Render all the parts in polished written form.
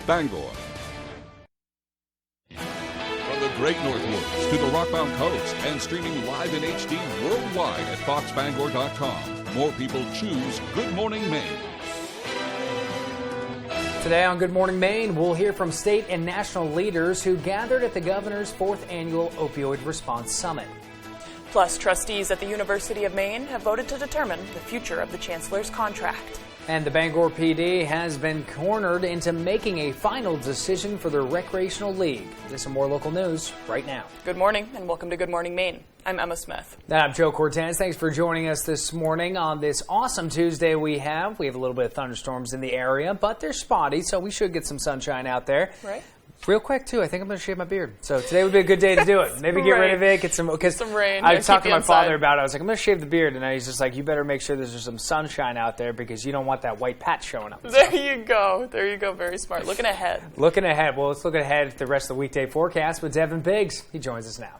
Bangor. From the Great Northwoods to the Rockbound Coast and streaming live in HD worldwide at foxbangor.com. More people choose Good Morning Maine. Today on Good Morning Maine, we'll hear from state and national leaders who gathered at the governor's 4th annual Opioid Response Summit. Plus, trustees at the University of Maine have voted to determine the future of the chancellor's contract. And the Bangor PD has been cornered into making a final decision for their recreational league. This and more local news right now. Good morning and welcome to Good Morning Maine. I'm Emma Smith. And I'm Joe Cortez. Thanks for joining us this morning on this awesome Tuesday we have. We have a little bit of thunderstorms in the area, but they're spotty, so we should get some sunshine out there. Right. Real quick, too, I think I'm going to shave my beard. So today would be a good day to do it. Maybe get rid of it, get some rain. I was talking to my father about it. I was like, I'm going to shave the beard. And he's just like, you better make sure there's some sunshine out there because you don't want that white patch showing up. There you go. There you go. Very smart. Looking ahead. Looking ahead. Well, let's look ahead at the rest of the weekday forecast with Devin Biggs. He joins us now.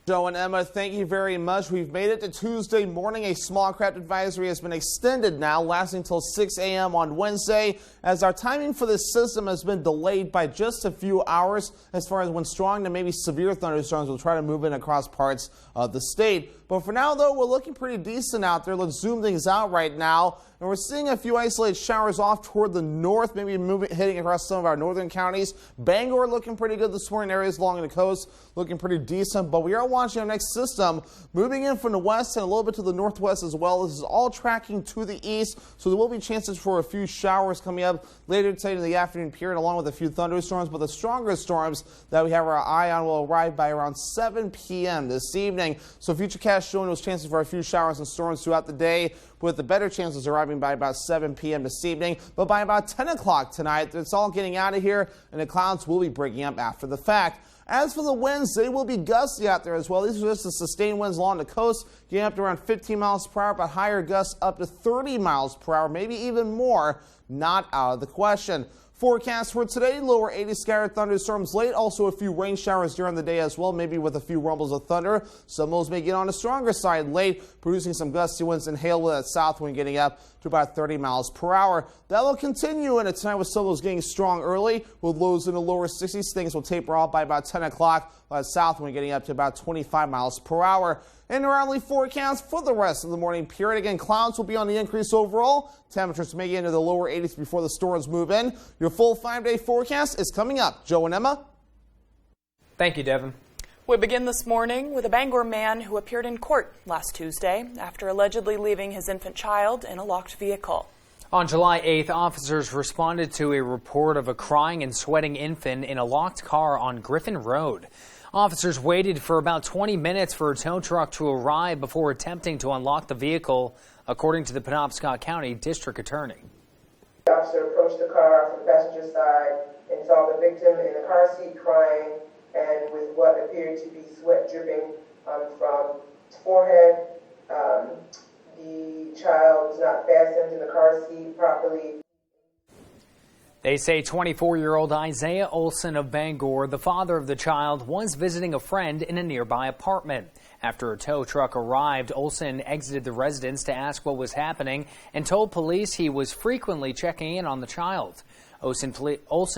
Joe and Emma, thank you very much. We've made it to Tuesday morning. A small craft advisory has been extended now, lasting until 6 a.m. on Wednesday, as our timing for this system has been delayed by just a few hours as far as when strong to maybe severe thunderstorms will try to move in across parts of the state. But for now, though, we're looking pretty decent out there. Let's zoom things out right now. And we're seeing a few isolated showers off toward the north, maybe hitting across some of our northern counties. Bangor looking pretty good this morning. Areas along the coast looking pretty decent. But we are watching our next system moving in from the west and a little bit to the northwest as well. This is all tracking to the east, so there will be chances for a few showers coming up later today in the afternoon period, along with a few thunderstorms. But the stronger storms that we have our eye on will arrive by around 7 p.m. this evening. So futurecast showing those chances for a few showers and storms throughout the day, with the better chances arriving by about 7 p.m. this evening. But by about 10 o'clock tonight, it's all getting out of here, and the clouds will be breaking up after the fact. As for the winds, they will be gusty out there as well. These are just the sustained winds along the coast, getting up to around 15 miles per hour, but higher gusts up to 30 miles per hour, maybe even more, not out of the question. Forecast for today, lower 80 scattered thunderstorms late, also a few rain showers during the day as well, maybe with a few rumbles of thunder. Some of those may get on the stronger side late, producing some gusty winds and hail with that south wind getting up to about 30 miles per hour. That will continue into tonight with some of those getting strong early, with lows in the lower 60s. Things will taper off by about 10 o'clock, with south wind getting up to about 25 miles per hour. And our hourly forecast for the rest of the morning period. Again, clouds will be on the increase overall. Temperatures may get into the lower 80s before the storms move in. Your full 5-day forecast is coming up. Joe and Emma. Thank you, Devin. We begin this morning with a Bangor man who appeared in court last Tuesday after allegedly leaving his infant child in a locked vehicle. On July 8th, officers responded to a report of a crying and sweating infant in a locked car on Griffin Road. Officers waited for about 20 minutes for a tow truck to arrive before attempting to unlock the vehicle, according to the Penobscot County District Attorney. The officer approached the car from the passenger side and saw the victim in the car seat crying and with what appeared to be sweat dripping from his forehead. The child was not fastened in the car seat properly. They say 24-year-old Isaiah Olson of Bangor, the father of the child, was visiting a friend in a nearby apartment. After a tow truck arrived, Olson exited the residence to ask what was happening and told police he was frequently checking in on the child. Olson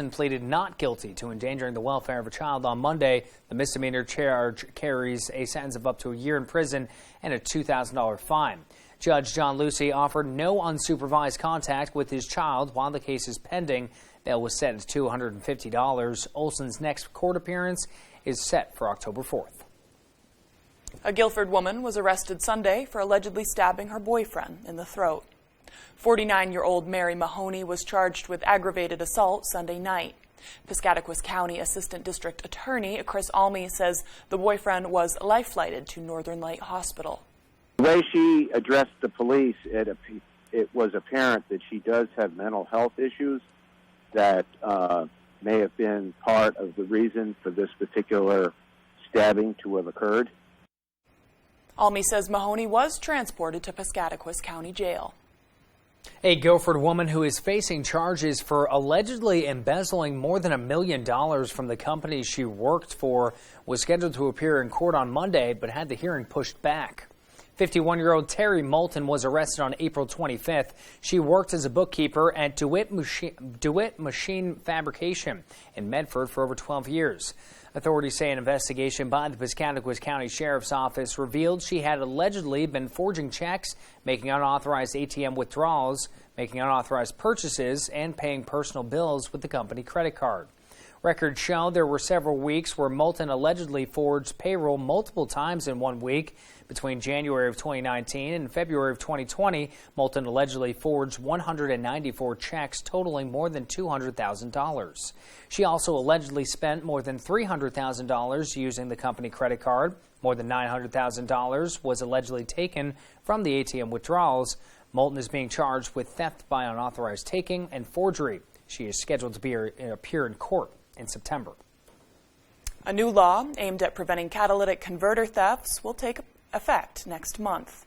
pleaded not guilty to endangering the welfare of a child on Monday. The misdemeanor charge carries a sentence of up to a year in prison and a $2,000 fine. Judge John Lucy offered no unsupervised contact with his child while the case is pending. Bail was set at $250. Olson's next court appearance is set for October 4th. A Guilford woman was arrested Sunday for allegedly stabbing her boyfriend in the throat. 49-year-old Mary Mahoney was charged with aggravated assault Sunday night. Piscataquis County Assistant District Attorney Chris Almy says the boyfriend was life-flighted to Northern Light Hospital. The way she addressed the police, it was apparent that she does have mental health issues that may have been part of the reason for this particular stabbing to have occurred. Almy says Mahoney was transported to Piscataquis County Jail. A Guilford woman who is facing charges for allegedly embezzling more than $1 million from the company she worked for was scheduled to appear in court on Monday, but had the hearing pushed back. 51-year-old Terry Moulton was arrested on April 25th. She worked as a bookkeeper at DeWitt Machine Fabrication in Medford for over 12 years. Authorities say an investigation by the Piscataquis County Sheriff's Office revealed she had allegedly been forging checks, making unauthorized ATM withdrawals, making unauthorized purchases, and paying personal bills with the company credit card. Records show there were several weeks where Moulton allegedly forged payroll multiple times in 1 week. Between January of 2019 and February of 2020, Moulton allegedly forged 194 checks totaling more than $200,000. She also allegedly spent more than $300,000 using the company credit card. More than $900,000 was allegedly taken from the ATM withdrawals. Moulton is being charged with theft by unauthorized taking and forgery. She is scheduled to appear in court in September. A new law aimed at preventing catalytic converter thefts will take effect next month.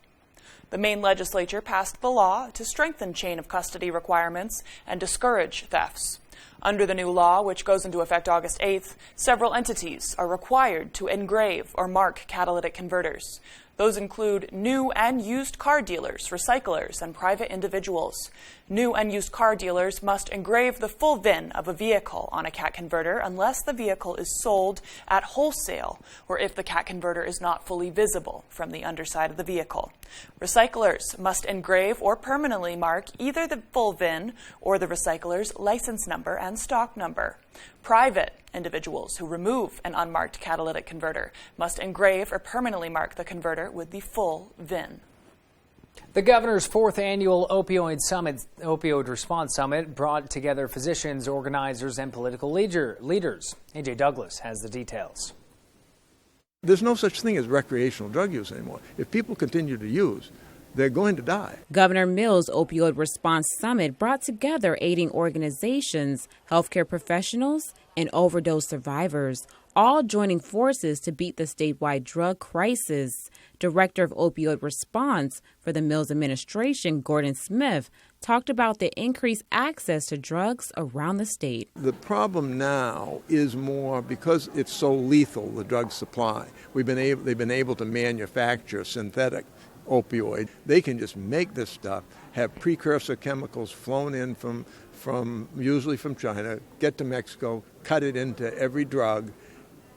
The Maine legislature passed the law to strengthen chain of custody requirements and discourage thefts. Under the new law, which goes into effect August 8th, several entities are required to engrave or mark catalytic converters. Those include new and used car dealers, recyclers, and private individuals. New and used car dealers must engrave the full VIN of a vehicle on a CAT converter unless the vehicle is sold at wholesale or if the CAT converter is not fully visible from the underside of the vehicle. Recyclers must engrave or permanently mark either the full VIN or the recycler's license number and stock number. Private individuals who remove an unmarked catalytic converter must engrave or permanently mark the converter with the full VIN. The governor's 4th annual opioid response summit brought together physicians, organizers, and political leaders. A.J. Douglas has the details. There's no such thing as recreational drug use anymore. If people continue to use, they're going to die. Governor Mills' Opioid Response Summit brought together aiding organizations, healthcare professionals, and overdose survivors, all joining forces to beat the statewide drug crisis. Director of Opioid Response for the Mills administration, Gordon Smith, talked about the increased access to drugs around the state. The problem now is more because it's so lethal, the drug supply. They've been able to manufacture synthetic opioid. They can just make this stuff, have precursor chemicals flown in from usually from China, get to Mexico, cut it into every drug,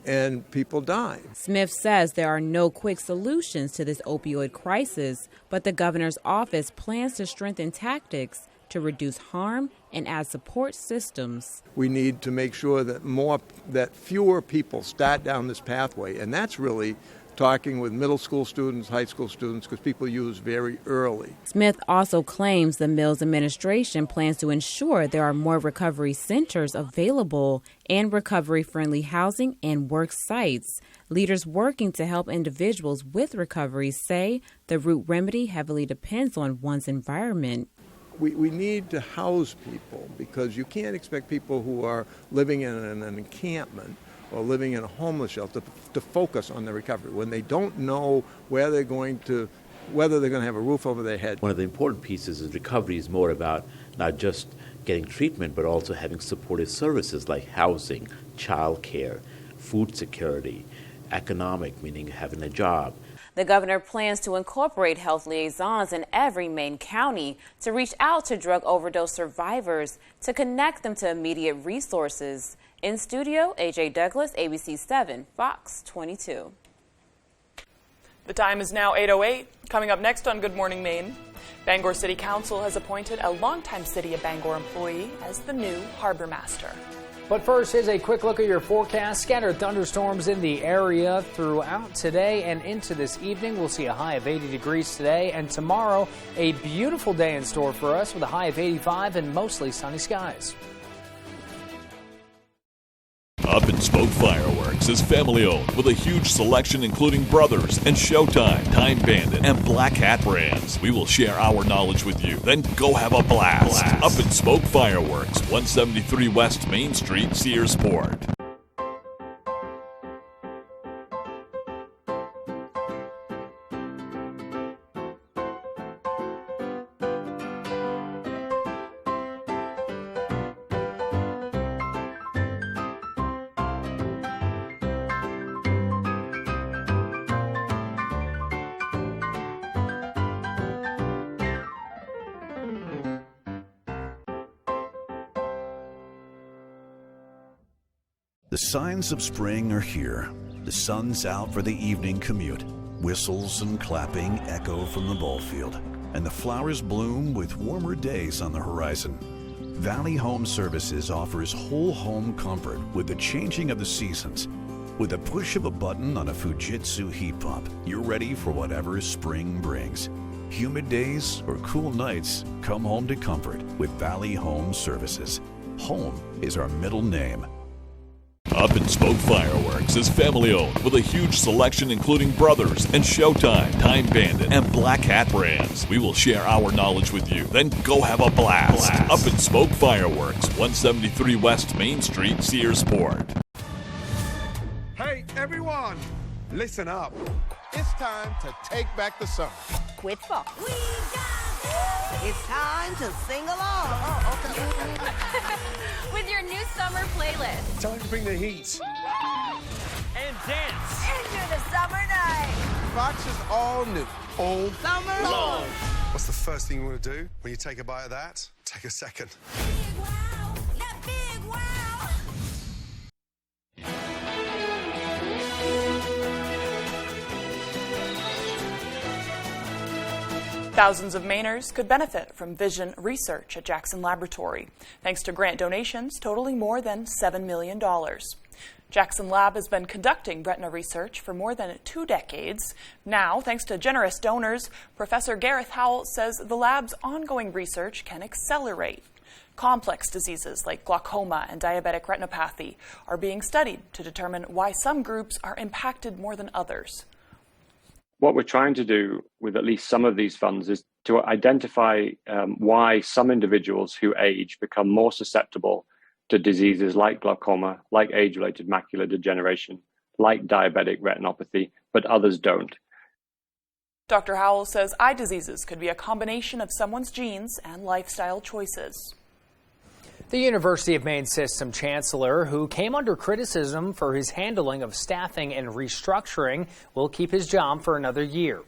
and people die. Smith says there are no quick solutions to this opioid crisis, but the governor's office plans to strengthen tactics to reduce harm and add support systems. We need to make sure that fewer people start down this pathway, and that's really talking with middle school students, high school students, because people use very early. Smith also claims the Mills administration plans to ensure there are more recovery centers available and recovery-friendly housing and work sites. Leaders working to help individuals with recovery say the root remedy heavily depends on one's environment. We need to house people because you can't expect people who are living in an encampment or living in a homeless shelter to focus on their recovery when they don't know whether they're going to have a roof over their head. One of the important pieces is recovery is more about not just getting treatment, but also having supportive services like housing, child care, food security, economic, meaning having a job. The governor plans to incorporate health liaisons in every Maine county to reach out to drug overdose survivors to connect them to immediate resources. In studio, A.J. Douglas, ABC 7, Fox 22. The time is now 8:08. Coming up next on Good Morning Maine, Bangor City Council has appointed a longtime City of Bangor employee as the new harbor master. But first, here's a quick look at your forecast. Scattered thunderstorms in the area throughout today and into this evening. We'll see a high of 80 degrees today, and tomorrow a beautiful day in store for us with a high of 85 and mostly sunny skies. Up in Smoke Fireworks is family owned with a huge selection including Brothers and Showtime, Time Bandit, and Black Hat brands. We will share our knowledge with you, then go have a blast. Up in Smoke Fireworks, 173 West Main Street, Searsport. The signs of spring are here. The sun's out for the evening commute. Whistles and clapping echo from the ball field, and the flowers bloom with warmer days on the horizon. Valley Home Services offers whole home comfort with the changing of the seasons. With a push of a button on a Fujitsu heat pump, you're ready for whatever spring brings. Humid days or cool nights, come home to comfort with Valley Home Services. Home is our middle name. Up and Smoke Fireworks is family-owned with a huge selection including Brothers and Showtime, Time Bandit, and Black Hat brands. We will share our knowledge with you, then go have a blast. Up and Smoke Fireworks, 173 West Main Street, Searsport. Hey, everyone, listen up. It's time to take back the summer. With fall. It's time to sing along. With your new summer playlist. Time to bring the heat. And dance. Into the summer night. Fox is all new. All Summer long. What's the first thing you want to do when you take a bite of that? Take a second. Big wow. Yeah, big wow. Thousands of Mainers could benefit from vision research at Jackson Laboratory, thanks to grant donations totaling more than $7 million. Jackson Lab has been conducting retina research for more than 2 decades. Now, thanks to generous donors, Professor Gareth Howell says the lab's ongoing research can accelerate. Complex diseases like glaucoma and diabetic retinopathy are being studied to determine why some groups are impacted more than others. What we're trying to do with at least some of these funds is to identify why some individuals who age become more susceptible to diseases like glaucoma, like age-related macular degeneration, like diabetic retinopathy, but others don't. Dr. Howell says eye diseases could be a combination of someone's genes and lifestyle choices. The University of Maine System Chancellor, who came under criticism for his handling of staffing and restructuring, will keep his job for another year.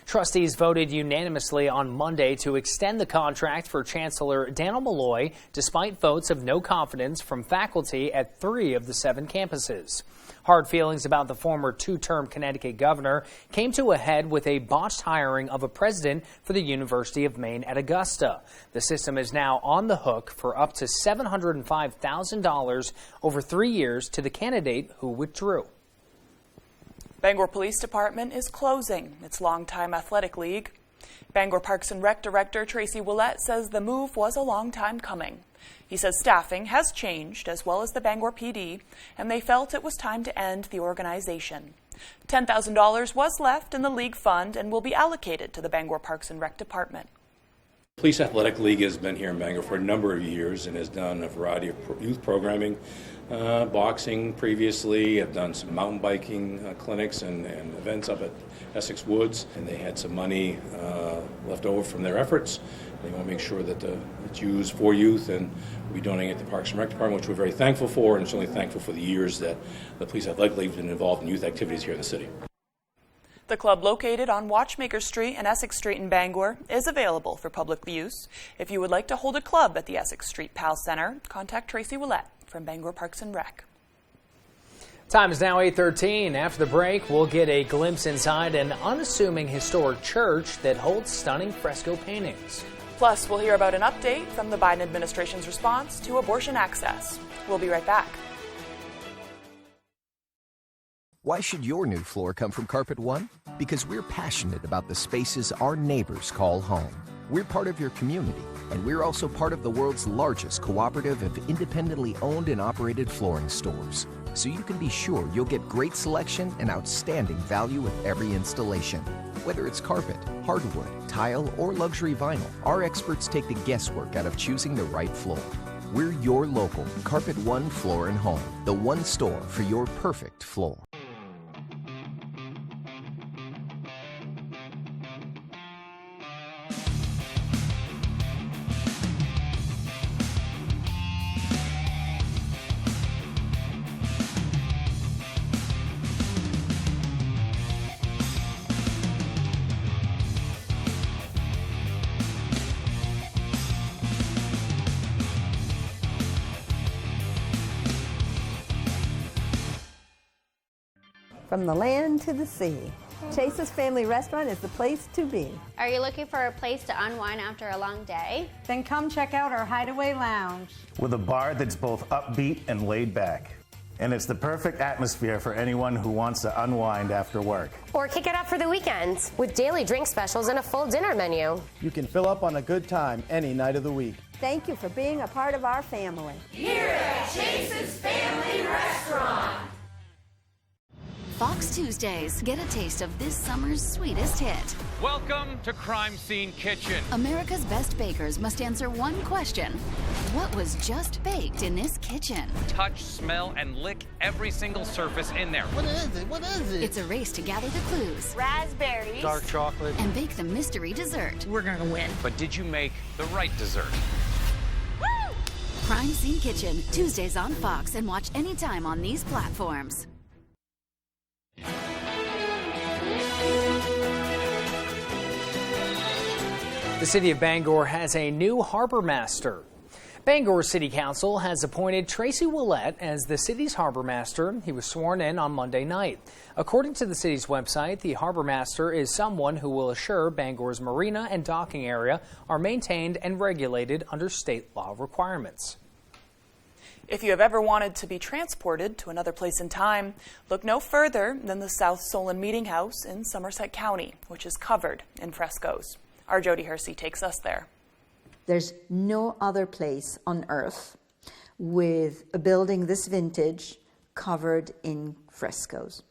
Trustees voted unanimously on Monday to extend the contract for Chancellor Daniel Malloy, despite votes of no confidence from faculty at 3 of the 7 campuses. Hard feelings about the former 2-term Connecticut governor came to a head with a botched hiring of a president for the University of Maine at Augusta. The system is now on the hook for up to $705,000 over 3 years to the candidate who withdrew. Bangor Police Department is closing its longtime athletic league. Bangor Parks and Rec Director Tracy Willett says the move was a long time coming. He says staffing has changed, as well as the Bangor PD, and they felt it was time to end the organization. $10,000 was left in the league fund and will be allocated to the Bangor Parks and Rec Department. Police Athletic League has been here in Bangor for a number of years and has done a variety of youth programming, boxing previously, have done some mountain biking clinics and events up at Essex Woods, and they had some money left over from their efforts. They want to make sure that it's used for youth, and we donate it to the Parks and Rec Department, which we're very thankful for, and certainly thankful for the years that the Police Athletic League has been involved in youth activities here in the city. The club, located on Watchmaker Street and Essex Street in Bangor, is available for public use. If you would like to hold a club at the Essex Street PAL Center, contact Tracy Willett from Bangor Parks and Rec. Time is now 8:13. After the break, we'll get a glimpse inside an unassuming historic church that holds stunning fresco paintings. Plus, we'll hear about an update from the Biden administration's response to abortion access. We'll be right back. Why should your new floor come from Carpet One? Because we're passionate about the spaces our neighbors call home. We're part of your community, and we're also part of the world's largest cooperative of independently owned and operated flooring stores. So you can be sure you'll get great selection and outstanding value with every installation. Whether it's carpet, hardwood, tile, or luxury vinyl, our experts take the guesswork out of choosing the right floor. We're your local Carpet One Floor and Home, the one store for your perfect floor. from the land to the sea. Chase's Family Restaurant is the place to be. Are you looking for a place to unwind after a long day? Then come check out our Hideaway Lounge. With a bar that's both upbeat and laid back. And it's the perfect atmosphere for anyone who wants to unwind after work. Or kick it up for the weekends with daily drink specials and a full dinner menu. You can fill up on a good time any night of the week. Thank you for being a part of our family. Here at Chase's Family Restaurant. Fox Tuesdays. Get a taste of this summer's sweetest hit. Welcome to Crime Scene Kitchen. America's best bakers must answer one question. What was just baked in this kitchen? Touch, smell, and lick every single surface in there. What is it? What is it? It's a race to gather the clues. Raspberries. Dark chocolate. And bake the mystery dessert. We're gonna win. But did you make the right dessert? Woo! Crime Scene Kitchen. Tuesdays on Fox and watch anytime on these platforms. The city of Bangor has a new harbor master. Bangor City Council has appointed Tracy Willett as the city's harbor master. He was sworn in on Monday night. According to the city's website, the harbor master is someone who will assure Bangor's marina and docking area are maintained and regulated under state law requirements. If you have ever wanted to be transported to another place in time, look no further than the South Solon Meeting House in Somerset County, which is covered in frescoes. Our Jody Hersey takes us there. There's no other place on earth with a building this vintage covered in frescoes.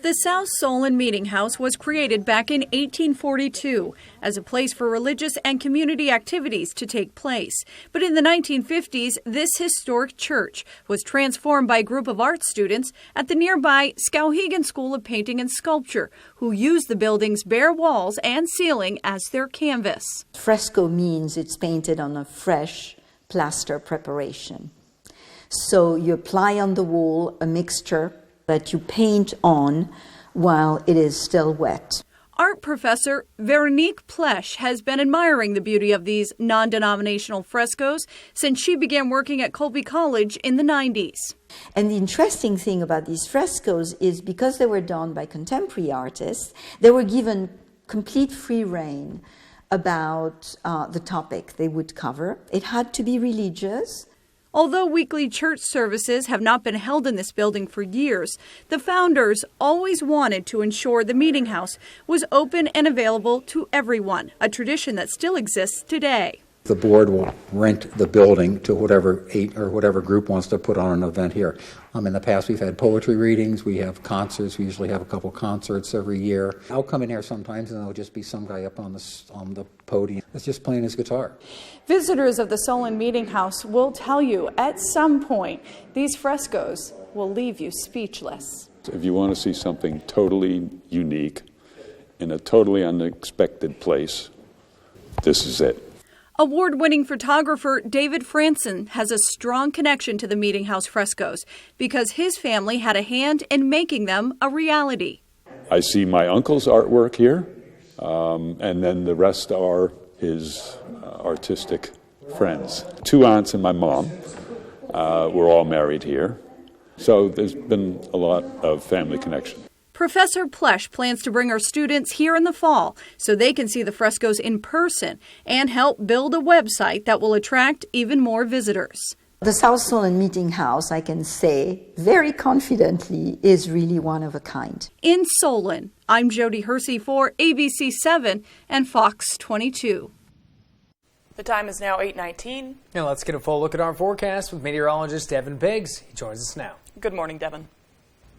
The South Solon Meeting House was created back in 1842 as a place for religious and community activities to take place. But in the 1950s, this historic church was transformed by a group of art students at the nearby Skowhegan School of Painting and Sculpture, who used the building's bare walls and ceiling as their canvas. Fresco means it's painted on a fresh plaster preparation. So you apply on the wall a mixture that you paint on while it is still wet. Art professor Veronique Plesch has been admiring the beauty of these non-denominational frescoes since she began working at Colby College in the 90s. And the interesting thing about these frescoes is because they were done by contemporary artists, they were given complete free rein about the topic they would cover. It had to be religious. Although weekly church services have not been held in this building for years, the founders always wanted to ensure the meeting house was open and available to everyone, a tradition that still exists today. The board will rent the building to whatever group wants to put on an event here. In the past, we've had poetry readings, we have concerts, we usually have a couple concerts every year. I'll come in here sometimes and there'll just be some guy up on the podium that's just playing his guitar. Visitors of the Solon Meeting House will tell you at some point these frescoes will leave you speechless. If you want to see something totally unique in a totally unexpected place, this is it. Award-winning photographer David Franson has a strong connection to the Meeting House frescoes because his family had a hand in making them a reality. I see my uncle's artwork here, and then the rest are his artistic friends. 2 aunts and my mom were all married here, so there's been a lot of family connection. Professor Plesch plans to bring our students here in the fall so they can see the frescoes in person and help build a website that will attract even more visitors. The South Solon Meeting House, I can say very confidently, is really one of a kind. In Solon, I'm Jody Hersey for ABC 7 and Fox 22. The time is now 8:19. Now let's get a full look at our forecast with meteorologist Devin Biggs. He joins us now. Good morning, Devin.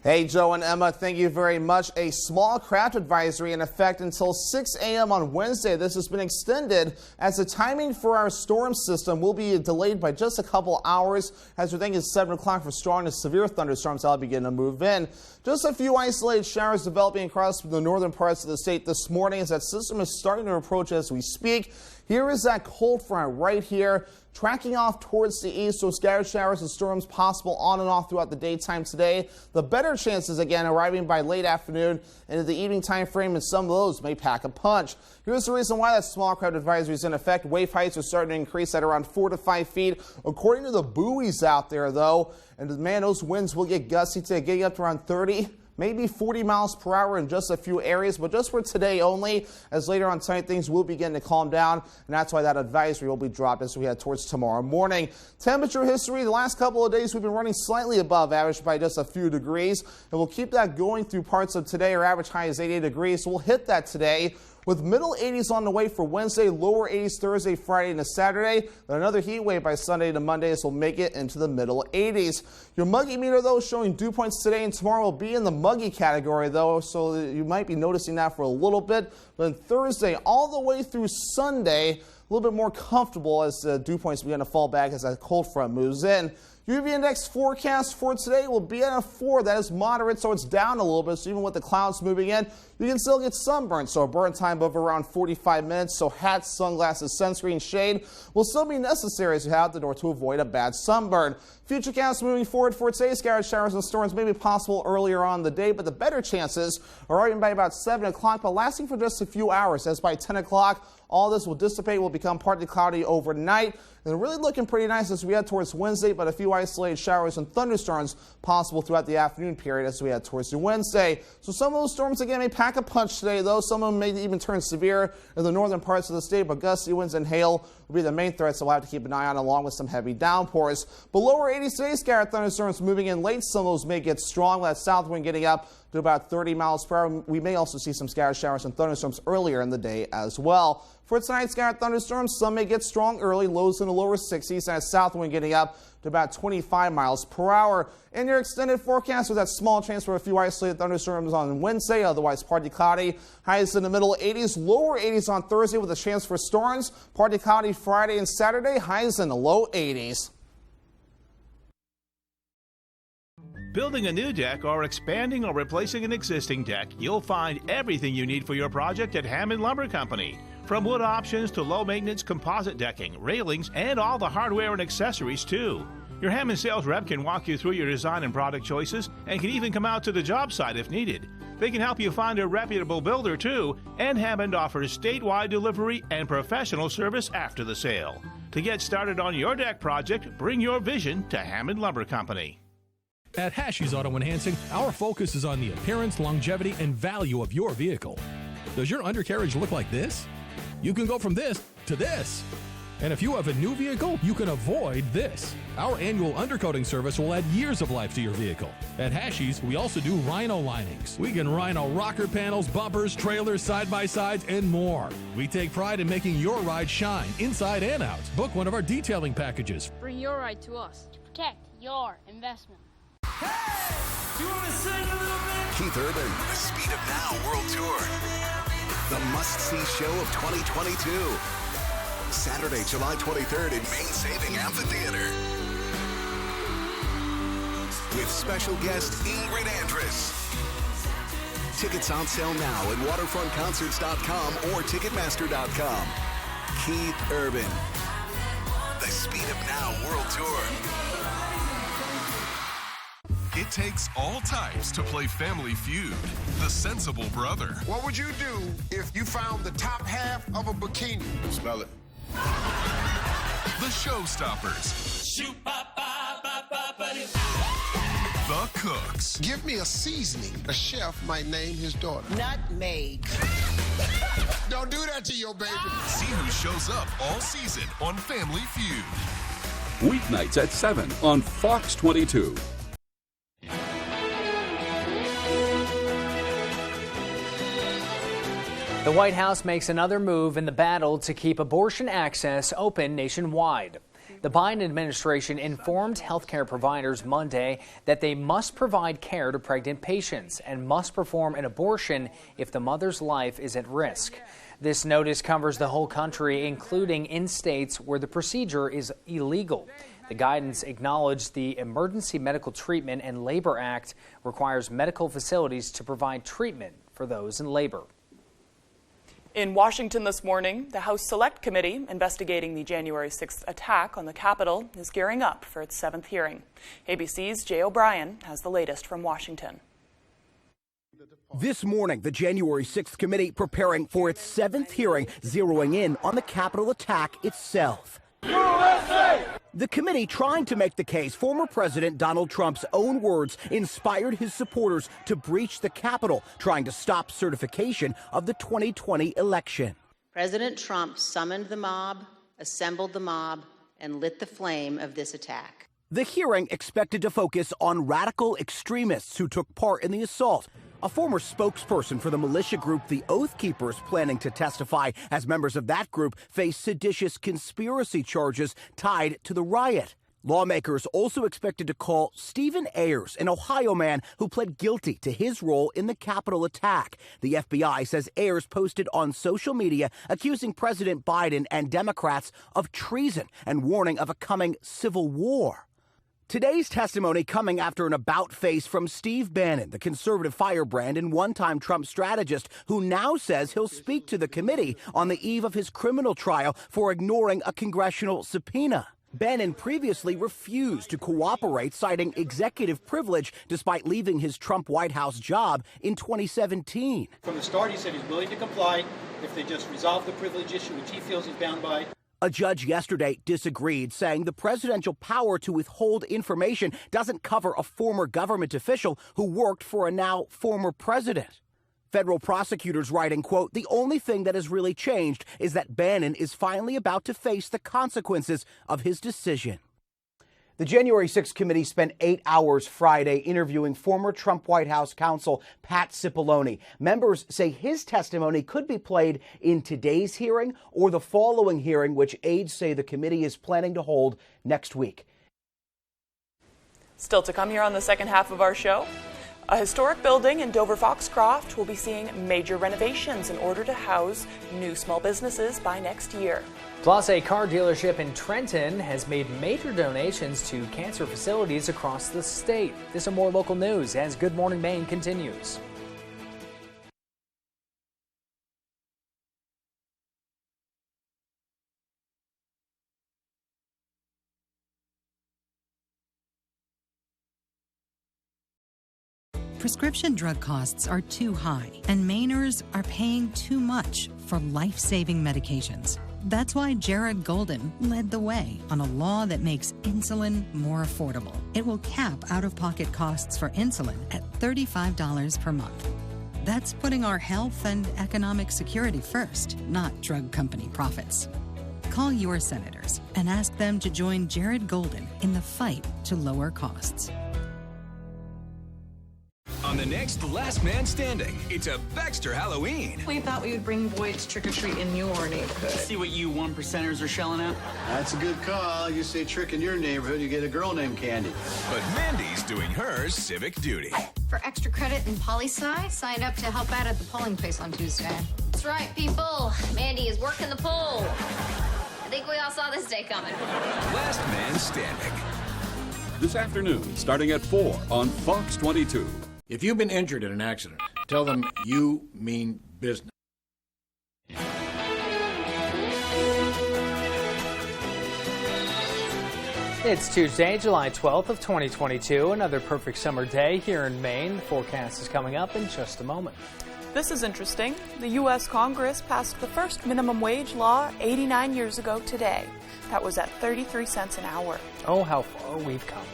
Hey, Joe and Emma, thank you very much. A small craft advisory in effect until 6 a.m. on Wednesday. This has been extended as the timing for our storm system will be delayed by just a couple hours as we're thinking it's 7 o'clock for strong to severe thunderstorms that'll begin to move in. Just a few isolated showers developing across the northern parts of the state this morning as that system is starting to approach as we speak. Here is that cold front right here, tracking off towards the east, so scattered showers and storms possible on and off throughout the daytime today. The better chances again arriving by late afternoon into the evening time frame, and some of those may pack a punch. Here's the reason why that small craft advisory is in effect. Wave heights are starting to increase at around 4 to 5 feet. According to the buoys out there, though, and man, those winds will get gusty today, getting up to around 30 maybe 40 miles per hour in just a few areas, but just for today only, as later on tonight things will begin to calm down, and that's why that advisory will be dropped as we head towards tomorrow morning. Temperature history, the last couple of days we've been running slightly above average by just a few degrees, and we'll keep that going through parts of today. Our average high is 88 degrees, so we'll hit that today, with middle 80s on the way for Wednesday, lower 80s Thursday, Friday, and Saturday. Then another heat wave by Sunday to Monday, so we'll make it into the middle 80s. Your muggy meter, though, showing dew points today and tomorrow will be in the muggy category, though, so you might be noticing that for a little bit. But then Thursday, all the way through Sunday, a little bit more comfortable as the dew points begin to fall back as that cold front moves in. UV index forecast for today will be at a 4. That is moderate, so it's down a little bit. So even with the clouds moving in, you can still get sunburned. So a burn time of around 45 minutes. So hats, sunglasses, sunscreen, shade will still be necessary as you head out the door to avoid a bad sunburn. Futurecast moving forward for today, scattered showers and storms may be possible earlier on in the day, but the better chances are even by about 7 o'clock, but lasting for just a few hours. As by 10 o'clock, all this will dissipate, will become partly cloudy overnight, and really looking pretty nice as we head towards Wednesday, but a few isolated showers and thunderstorms possible throughout the afternoon period as we head towards the Wednesday. So some of those storms again may pack a punch today, though. Some of them may even turn severe in the northern parts of the state, but gusty winds and hail will be the main threats that we'll have to keep an eye on, along with some heavy downpours. But lower 80s today, scattered thunderstorms moving in late. Some of those may get strong, with that south wind getting up to about 30 miles per hour. We may also see some scattered showers and thunderstorms earlier in the day as well. For tonight, scattered thunderstorms, some may get strong early, lows in the lower 60s, and a south wind getting up to about 25 miles per hour. In your extended forecast, with that small chance for a few isolated thunderstorms on Wednesday, otherwise partly cloudy. Highs in the middle 80s, lower 80s on Thursday with a chance for storms. Partly cloudy Friday and Saturday, highs in the low 80s. Building a new deck or expanding or replacing an existing deck, you'll find everything you need for your project at Hammond Lumber Company. From wood options to low-maintenance composite decking, railings, and all the hardware and accessories, too. Your Hammond sales rep can walk you through your design and product choices and can even come out to the job site if needed. They can help you find a reputable builder, too, and Hammond offers statewide delivery and professional service after the sale. To get started on your deck project, bring your vision to Hammond Lumber Company. At Hashi's Auto Enhancing, our focus is on the appearance, longevity, and value of your vehicle. Does your undercarriage look like this? You can go from this to this. And if you have a new vehicle, you can avoid this. Our annual undercoating service will add years of life to your vehicle. At Hashi's, we also do rhino linings. We can rhino rocker panels, bumpers, trailers, side-by-sides, and more. We take pride in making your ride shine inside and out. Book one of our detailing packages. Bring your ride to us to protect your investment. Hey! You want to sing a little bit? Keith Urban, the Speed of Now World Tour. The must-see show of 2022. Saturday, July 23rd in Main Saving Amphitheater. With special guest Ingrid Andress. Tickets on sale now at waterfrontconcerts.com or ticketmaster.com. Keith Urban, the Speed of Now World Tour. It takes all types to play Family Feud. The sensible brother. What would you do if you found the top half of a bikini? Smell it. The Showstoppers. The Cooks. Give me a seasoning a chef might name his daughter. Nutmeg. Don't do that to your baby. See who shows up all season on Family Feud. Weeknights at 7 on Fox 22. The White House makes another move in the battle to keep abortion access open nationwide. The Biden administration informed healthcare providers Monday that they must provide care to pregnant patients and must perform an abortion if the mother's life is at risk. This notice covers the whole country, including in states where the procedure is illegal. The guidance acknowledged the Emergency Medical Treatment and Labor Act requires medical facilities to provide treatment for those in labor. In Washington this morning, the House Select Committee investigating the January 6th attack on the Capitol is gearing up for its 7th hearing. ABC's Jay O'Brien has the latest from Washington. This morning, the January 6th committee preparing for its 7th hearing, zeroing in on the Capitol attack itself. USA! The committee trying to make the case former President Donald Trump's own words inspired his supporters to breach the Capitol, trying to stop certification of the 2020 election. President Trump summoned the mob, assembled the mob, and lit the flame of this attack. The hearing expected to focus on radical extremists who took part in the assault. A former spokesperson for the militia group The Oath Keepers planning to testify as members of that group face seditious conspiracy charges tied to the riot. Lawmakers also expected to call Stephen Ayers, an Ohio man who pled guilty to his role in the Capitol attack. The FBI says Ayers posted on social media accusing President Biden and Democrats of treason and warning of a coming civil war. Today's testimony coming after an about-face from Steve Bannon, the conservative firebrand and one-time Trump strategist, who now says he'll speak to the committee on the eve of his criminal trial for ignoring a congressional subpoena. Bannon previously refused to cooperate, citing executive privilege despite leaving his Trump White House job in 2017. From the start, he said he's willing to comply if they just resolve the privilege issue, which he feels he's bound by. A judge yesterday disagreed, saying the presidential power to withhold information doesn't cover a former government official who worked for a now former president. Federal prosecutors writing, quote, "The only thing that has really changed is that Bannon is finally about to face the consequences of his decision." The January 6th committee spent 8 hours Friday interviewing former Trump White House counsel Pat Cipollone. Members say his testimony could be played in today's hearing or the following hearing, which aides say the committee is planning to hold next week. Still to come here on the second half of our show. A historic building in Dover Foxcroft will be seeing major renovations in order to house new small businesses by next year. Plus, a car dealership in Trenton has made major donations to cancer facilities across the state. This and more local news as Good Morning Maine continues. Prescription drug costs are too high, and Mainers are paying too much for life-saving medications. That's why Jared Golden led the way on a law that makes insulin more affordable. It will cap out-of-pocket costs for insulin at $35 per month. That's putting our health and economic security first, not drug company profits. Call your senators and ask them to join Jared Golden in the fight to lower costs. On the next Last Man Standing, it's a Baxter Halloween. We thought we would bring boys trick-or-treat in your neighborhood. See what you 1%ers are shelling out? That's a good call. You say trick in your neighborhood, you get a girl named Candy. But Mandy's doing her civic duty. For extra credit in poli-sci, signed up to help out at the polling place on Tuesday. That's right, people. Mandy is working the poll. I think we all saw this day coming. Last Man Standing. This afternoon, starting at 4 on Fox 22. If you've been injured in an accident, tell them you mean business. It's Tuesday, July 12th of 2022. Another perfect summer day here in Maine. The forecast is coming up in just a moment. This is interesting. The U.S. Congress passed the first minimum wage law 89 years ago today. That was at 33 cents an hour. Oh, how far we've come.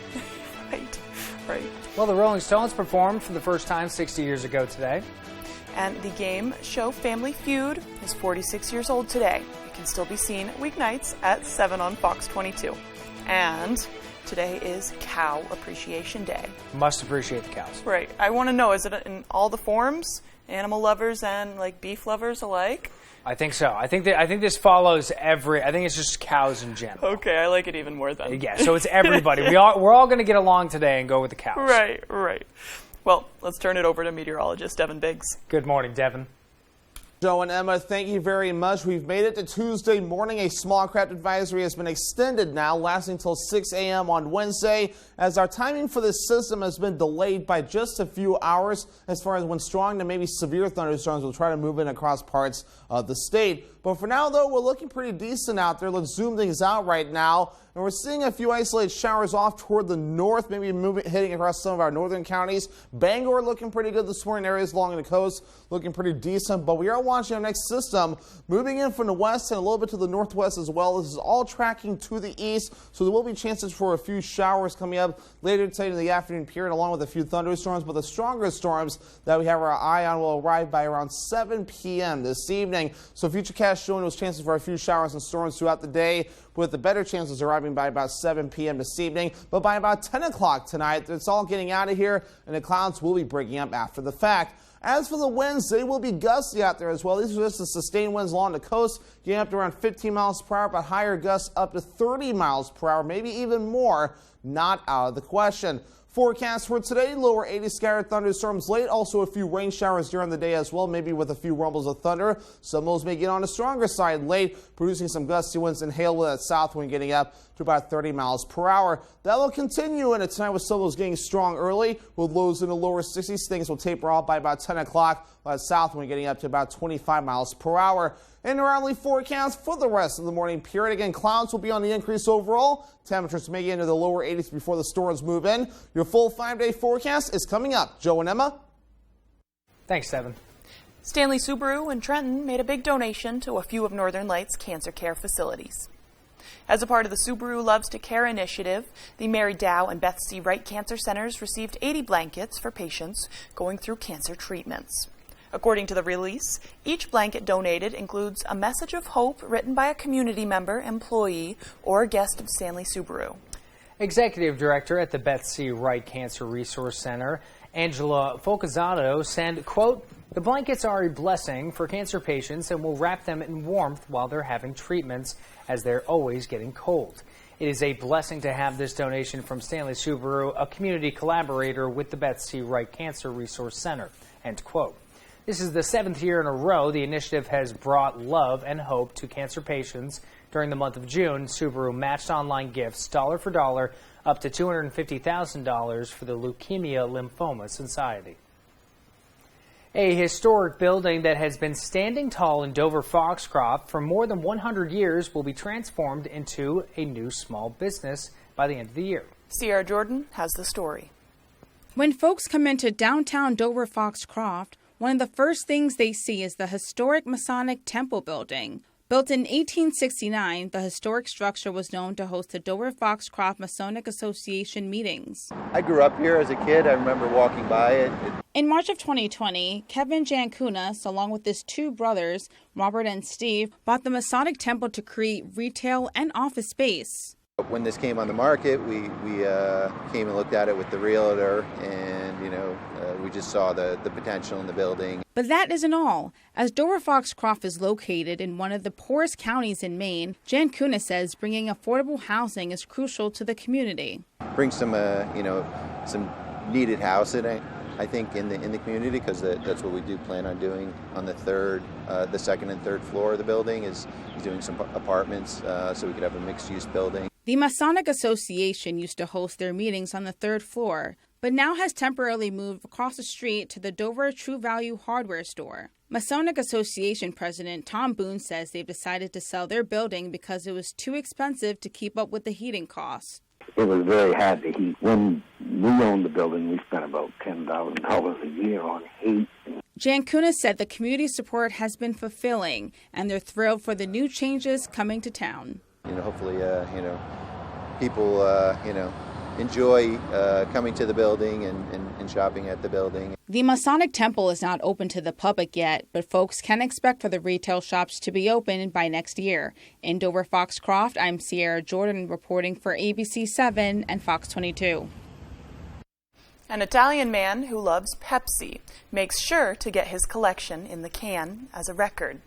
Right. Well, the Rolling Stones performed for the first time 60 years ago today. And the game show Family Feud is 46 years old today. It can still be seen weeknights at 7 on Fox 22. And today is Cow Appreciation Day. Must appreciate the cows. Right. I want to know, is it in all the forms? Animal lovers and like beef lovers alike? I think so. I think this follows every. I think it's just cows in general. Okay, I like it even more then. Yeah, so it's everybody. We're all going to get along today and go with the cows. Right. Well, let's turn it over to meteorologist Devin Biggs. Good morning, Devin. Joe and Emma, thank you very much. We've made it to Tuesday morning. A small craft advisory has been extended now, lasting until 6 a.m. on Wednesday, as our timing for this system has been delayed by just a few hours as far as when strong to maybe severe thunderstorms will try to move in across parts of the state. But But for now, though, we're looking pretty decent out there. Let's zoom things out right now. And we're seeing a few isolated showers off toward the north, maybe hitting across some of our northern counties. Bangor looking pretty good this morning. Areas along the coast looking pretty decent. But we are watching our next system moving in from the west and a little bit to the northwest as well. This is all tracking to the east, so there will be chances for a few showers coming up later today in the afternoon period, along with a few thunderstorms. But the stronger storms that we have our eye on will arrive by around 7 p.m. this evening. So futurecast showing those chances for a few showers and storms throughout the day, with the better chances arriving by about 7 p.m. this evening. But by about 10 o'clock tonight, it's all getting out of here, and the clouds will be breaking up after the fact. As for the winds, they will be gusty out there as well. These are just the sustained winds along the coast, getting up to around 15 miles per hour, but higher gusts up to 30 miles per hour, maybe even more, not out of the question. Forecast for today, lower 80 scattered thunderstorms late. Also a few rain showers during the day as well, maybe with a few rumbles of thunder. Some of those may get on the stronger side late, producing some gusty winds and hail with that south wind getting up to about 30 miles per hour. That will continue into tonight with some of those getting strong early, with lows in the lower 60s. Things will taper off by about 10 o'clock, while that south wind getting up to about 25 miles per hour. And our hourly forecast for the rest of the morning period. Again, clouds will be on the increase overall. Temperatures may get into the lower 80s before the storms move in. Your full 5-day forecast is coming up. Joe and Emma. Thanks, Devin. Stanley Subaru in Trenton made a big donation to a few of Northern Lights' cancer care facilities. As a part of the Subaru Loves to Care initiative, the Mary Dow and Beth C. Wright Cancer Centers received 80 blankets for patients going through cancer treatments. According to the release, each blanket donated includes a message of hope written by a community member, employee, or guest of Stanley Subaru. Executive Director at the Beth C. Wright Cancer Resource Center, Angela Folcazato, said, quote, "The blankets are a blessing for cancer patients and will wrap them in warmth while they're having treatments, as they're always getting cold. It is a blessing to have this donation from Stanley Subaru, a community collaborator with the Beth C. Wright Cancer Resource Center," end quote. This is the 7th year in a row the initiative has brought love and hope to cancer patients. During the month of June, Subaru matched online gifts dollar for dollar up to $250,000 for the Leukemia Lymphoma Society. A historic building that has been standing tall in Dover-Foxcroft for more than 100 years will be transformed into a new small business by the end of the year. Sierra Jordan has the story. When folks come into downtown Dover-Foxcroft, one of the first things they see is the historic Masonic Temple building. Built in 1869, the historic structure was known to host the Dover-Foxcroft Masonic Association meetings. I grew up here as a kid. I remember walking by it. In March of 2020, Kevin Jankunas, along with his two brothers, Robert and Steve, bought the Masonic Temple to create retail and office space. When this came on the market, we came and looked at it with the realtor, and we just saw the potential in the building. But that isn't all. As Dover-Foxcroft is located in one of the poorest counties in Maine, Jankunas says bringing affordable housing is crucial to the community. Bring some needed housing, I think, in the community, because that's what we do plan on doing on the second and third floor of the building is doing some apartments, so we could have a mixed-use building. The Masonic Association used to host their meetings on the third floor, but now has temporarily moved across the street to the Dover True Value hardware store. Masonic Association President Tom Boone says they've decided to sell their building because it was too expensive to keep up with the heating costs. It was very hard to heat. When we owned the building, we spent about $10,000 a year on heat. Jankunas said the community support has been fulfilling, and they're thrilled for the new changes coming to town. Hopefully, people, enjoy coming to the building and shopping at the building. The Masonic Temple is not open to the public yet, but folks can expect for the retail shops to be open by next year. In Dover-Foxcroft, I'm Sierra Jordan reporting for ABC 7 and Fox 22. An Italian man who loves Pepsi makes sure to get his collection in the can as a record.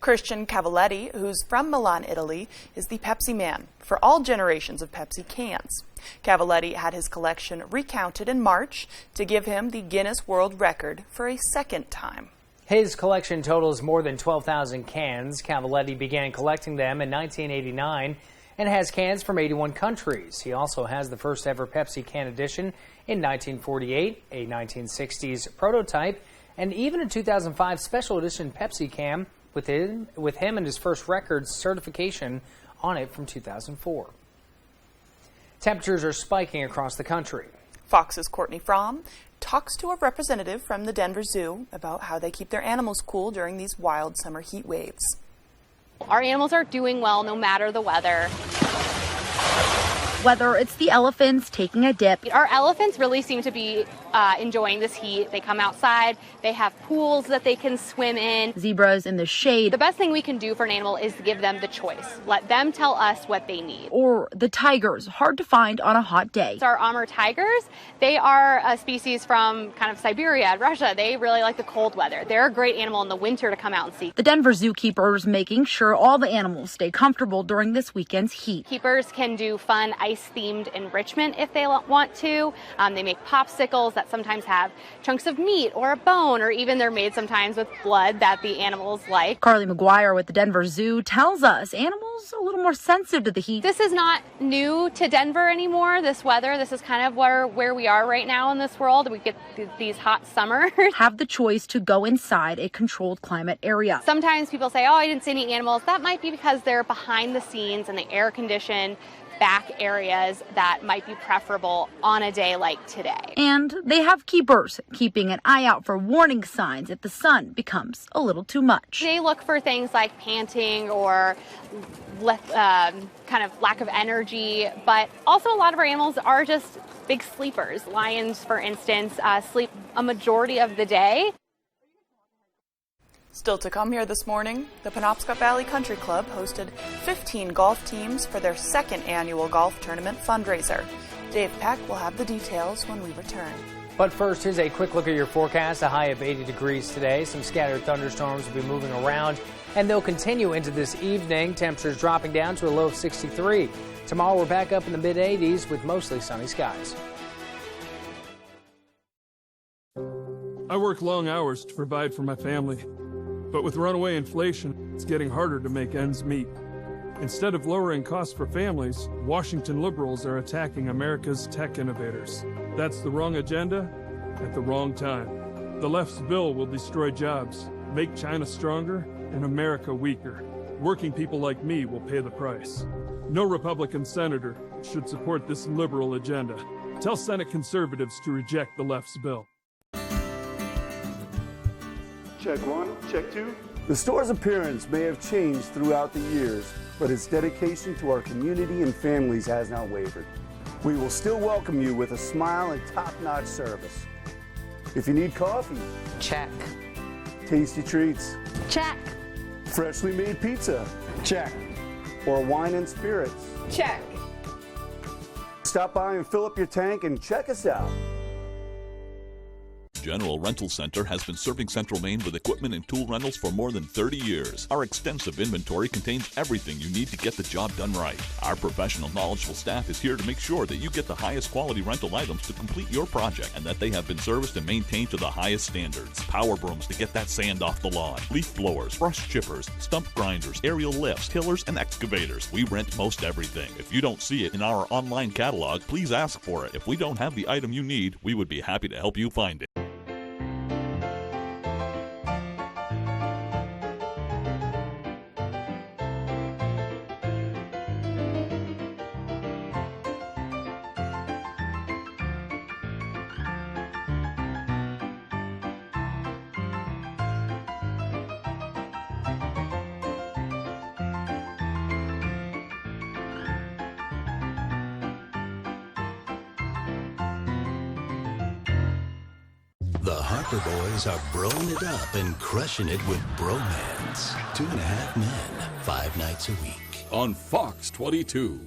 Christian Cavalletti, who's from Milan, Italy, is the Pepsi man for all generations of Pepsi cans. Cavalletti had his collection recounted in March to give him the Guinness World Record for a second time. His collection totals more than 12,000 cans. Cavalletti began collecting them in 1989 and has cans from 81 countries. He also has the first ever Pepsi can edition in 1948, a 1960s prototype, and even a 2005 special edition Pepsi can with him and his first record certification on it from 2004. Temperatures are spiking across the country. Fox's Courtney Fromm talks to a representative from the Denver Zoo about how they keep their animals cool during these wild summer heat waves. Our animals are doing well no matter the weather. Whether it's the elephants taking a dip. Our elephants really seem to be enjoying this heat. They come outside, they have pools that they can swim in. Zebras in the shade. The best thing we can do for an animal is to give them the choice. Let them tell us what they need. Or the tigers, hard to find on a hot day. Our Amur tigers, they are a species from kind of Siberia and Russia. They really like the cold weather. They're a great animal in the winter to come out and see. The Denver zookeepers making sure all the animals stay comfortable during this weekend's heat. Keepers can do fun ice-themed enrichment if they want to. They make popsicles that sometimes have chunks of meat or a bone, or even they're made sometimes with blood that the animals like. Carly McGuire with the Denver Zoo tells us animals a little more sensitive to the heat. This is not new to Denver anymore, this weather. This is kind of where we are right now in this world. We get these hot summers. Have the choice to go inside a controlled climate area. Sometimes people say, oh, I didn't see any animals. That might be because they're behind the scenes in the air-conditioned back areas that might be preferable on a day like today. And they have keepers, keeping an eye out for warning signs if the sun becomes a little too much. They look for things like panting or kind of lack of energy, but also a lot of our animals are just big sleepers. Lions, for instance, sleep a majority of the day. Still to come here this morning, the Penobscot Valley Country Club hosted 15 golf teams for their second annual golf tournament fundraiser. Dave Peck will have the details when we return. But first, here's a quick look at your forecast. A high of 80 degrees today. Some scattered thunderstorms will be moving around, and they'll continue into this evening. Temperatures dropping down to a low of 63. Tomorrow, we're back up in the mid-80s with mostly sunny skies. I work long hours to provide for my family. But with runaway inflation, it's getting harder to make ends meet. Instead of lowering costs for families, Washington liberals are attacking America's tech innovators. That's the wrong agenda at the wrong time. The left's bill will destroy jobs, make China stronger, and America weaker. Working people like me will pay the price. No Republican senator should support this liberal agenda. Tell Senate conservatives to reject the left's bill. Check one, check two. The store's appearance may have changed throughout the years, but its dedication to our community and families has not wavered. We will still welcome you with a smile and top-notch service. If you need coffee, check. Tasty treats, check. Freshly made pizza, check. Or wine and spirits, check. Stop by and fill up your tank and check us out. General Rental Center has been serving Central Maine with equipment and tool rentals for more than 30 years. Our extensive inventory contains everything you need to get the job done right. Our professional, knowledgeable staff is here to make sure that you get the highest quality rental items to complete your project and that they have been serviced and maintained to the highest standards. Power brooms to get that sand off the lawn, leaf blowers, brush chippers, stump grinders, aerial lifts, tillers, and excavators. We rent most everything. If you don't see it in our online catalog, please ask for it. If we don't have the item you need, we would be happy to help you find it. The Harper Boys are broing it up and crushing it with bromance. 2.5 Men, 5 nights a week. On Fox 22.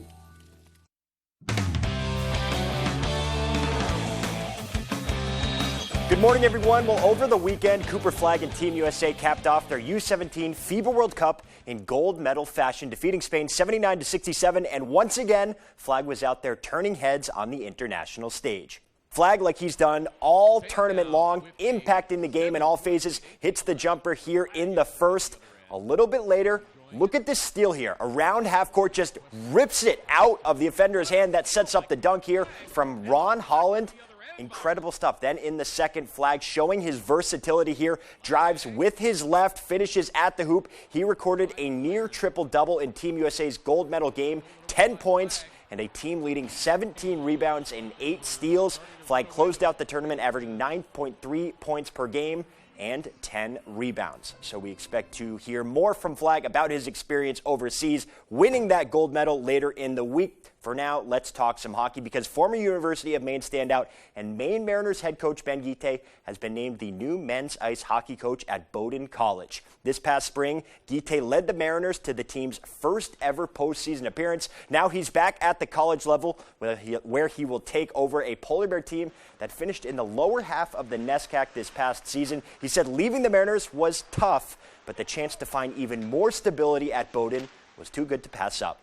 Good morning, everyone. Well, over the weekend, Cooper Flag and Team USA capped off their U17 FIBA World Cup in gold medal fashion, defeating Spain 79-67. And once again, Flag was out there turning heads on the international stage. Flag, like he's done all tournament long, impacting the game in all phases, hits the jumper here in the first. A little bit later, look at this steal here. Around half court, just rips it out of the offender's hand. That sets up the dunk here from Ron Holland. Incredible stuff. Then in the second, Flag showing his versatility here, drives with his left, finishes at the hoop. He recorded a near triple-double in Team USA's gold medal game, 10 points and a team-leading 17 rebounds and 8 steals. Flag closed out the tournament averaging 9.3 points per game and 10 rebounds. So we expect to hear more from Flag about his experience overseas, winning that gold medal later in the week. For now, let's talk some hockey because former University of Maine standout and Maine Mariners head coach Ben Guite has been named the new men's ice hockey coach at Bowdoin College. This past spring, Guite led the Mariners to the team's first ever postseason appearance. Now he's back at the college level where he will take over a Polar Bear team that finished in the lower half of the NESCAC this past season. He said leaving the Mariners was tough, but the chance to find even more stability at Bowdoin was too good to pass up.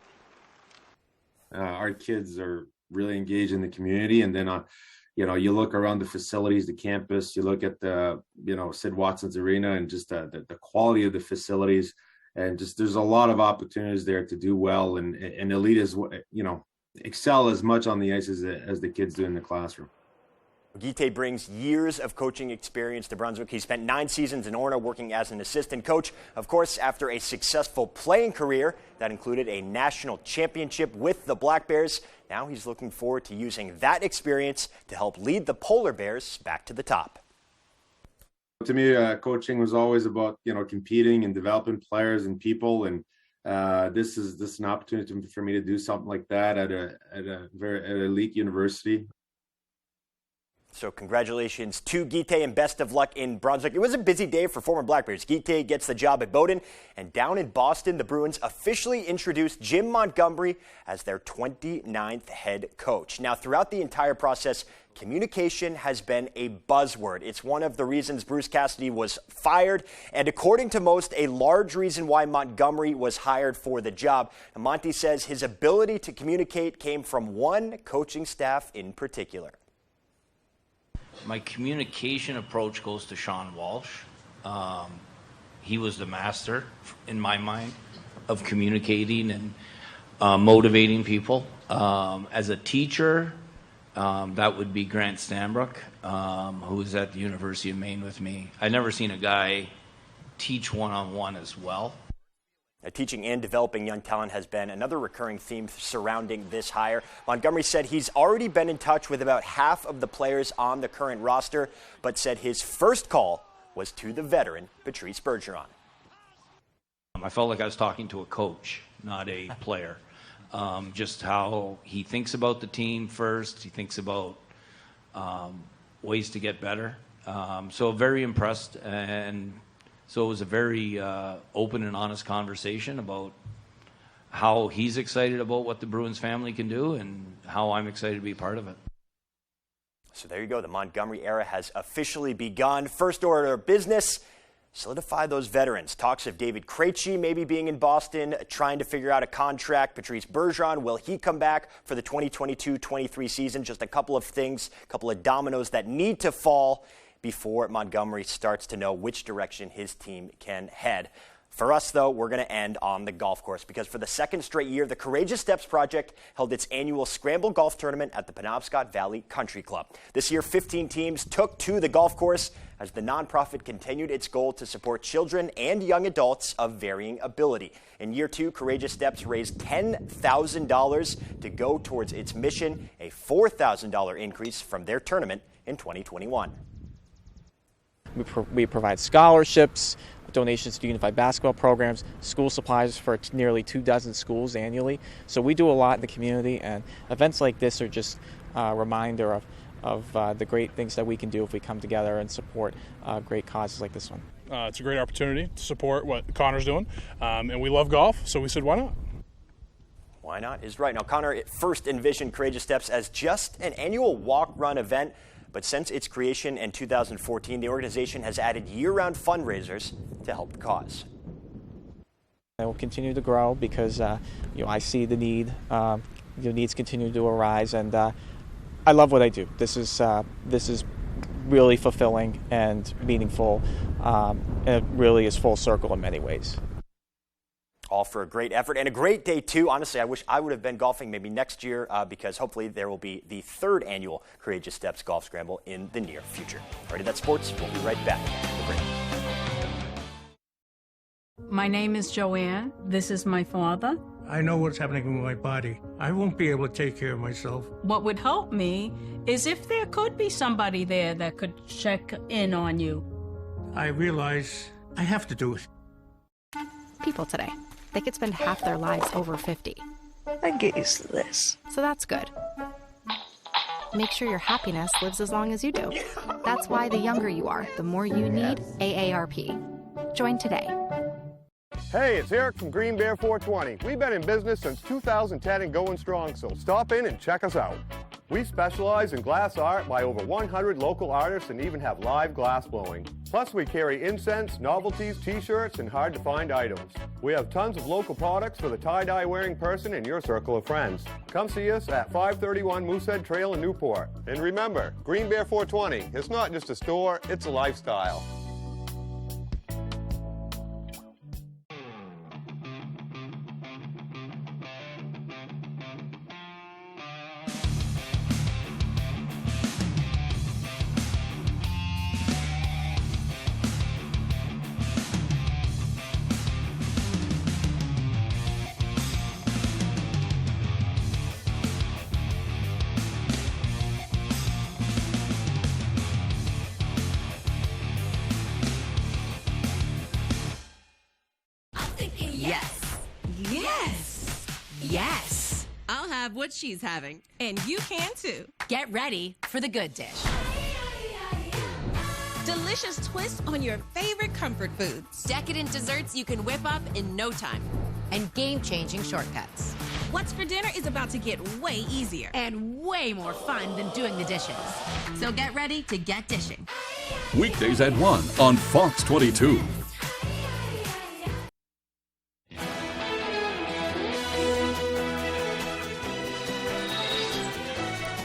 Our kids are really engaged in the community, and then you look around the facilities, the campus, you look at the Sid Watson's arena, and just the quality of the facilities, and just there's a lot of opportunities there to do well and elite as excel as much on the ice as the kids do in the classroom. Guite brings years of coaching experience to Brunswick. He spent 9 seasons in Orna working as an assistant coach. Of course, after a successful playing career that included a national championship with the Black Bears, now he's looking forward to using that experience to help lead the Polar Bears back to the top. To me, coaching was always about competing and developing players and people, and this is an opportunity for me to do something like that at a very elite university. So congratulations to Guite and best of luck in Brunswick. It was a busy day for former Black Bears. Guite gets the job at Bowdoin, and down in Boston, the Bruins officially introduced Jim Montgomery as their 29th head coach. Now, throughout the entire process, communication has been a buzzword. It's one of the reasons Bruce Cassidy was fired, and according to most, a large reason why Montgomery was hired for the job. And Monty says his ability to communicate came from one coaching staff in particular. My communication approach goes to Sean Walsh. He was the master, in my mind, of communicating and motivating people. As a teacher, that would be Grant Stanbrook, who was at the University of Maine with me. I've never seen a guy teach one-on-one as well. Teaching and developing young talent has been another recurring theme surrounding this hire. Montgomery said he's already been in touch with about half of the players on the current roster, but said his first call was to the veteran, Patrice Bergeron. I felt like I was talking to a coach, not a player. Just how he thinks about the team first. He thinks about ways to get better. So very impressed, and so it was a very open and honest conversation about how he's excited about what the Bruins family can do and how I'm excited to be part of it. So there you go. The Montgomery era has officially begun. First order of business, solidify those veterans. Talks of David Krejci maybe being in Boston, trying to figure out a contract. Patrice Bergeron, will he come back for the 2022-23 season? Just a couple of things, a couple of dominoes that need to fall before Montgomery starts to know which direction his team can head. For us, though, we're going to end on the golf course because for the second straight year, the Courageous Steps Project held its annual Scramble Golf Tournament at the Penobscot Valley Country Club. This year, 15 teams took to the golf course as the nonprofit continued its goal to support children and young adults of varying ability. In year 2, Courageous Steps raised $10,000 to go towards its mission, a $4,000 increase from their tournament in 2021. We provide scholarships, donations to unified basketball programs, school supplies for nearly 24 schools annually. So we do a lot in the community, and events like this are just a reminder of the great things that we can do if we come together and support great causes like this one. It's a great opportunity to support what Connor's doing, and we love golf, so we said, why not? Why not is right. Now, Connor first envisioned Courageous Steps as just an annual walk-run event, but since its creation in 2014, the organization has added year-round fundraisers to help the cause. It will continue to grow because I see the need. Needs continue to arise, and I love what I do. This is really fulfilling and meaningful, and it really is full circle in many ways. all for a great effort and a great day, too. Honestly, I wish I would have been golfing maybe next year because hopefully there will be the 3rd annual Courageous Steps Golf Scramble in the near future. All right, that's sports. We'll be right back. My name is Joanne. This is my father. I know what's happening with my body. I won't be able to take care of myself. What would help me is if there could be somebody there that could check in on you. I realize I have to do it. People today, they could spend half their lives over 50. I get used to this. So that's good. Make sure your happiness lives as long as you do. That's why the younger you are, the more you need AARP. Join today. Hey, it's Eric from Green Bear 420. We've been in business since 2010 and going strong, so stop in and check us out. We specialize in glass art by over 100 local artists and even have live glass blowing. Plus, we carry incense, novelties, t-shirts, and hard-to-find items. We have tons of local products for the tie-dye wearing person in your circle of friends. Come see us at 531 Moosehead Trail in Newport. And remember, Green Bear 420, it's not just a store, it's a lifestyle. Yes! I'll have what she's having, and you can too. Get ready for the good dish. Delicious twist on your favorite comfort foods. Decadent desserts you can whip up in no time. And game-changing shortcuts. What's for dinner is about to get way easier. And way more fun than doing the dishes. So get ready to get dishing. Weekdays at 1 on Fox 22.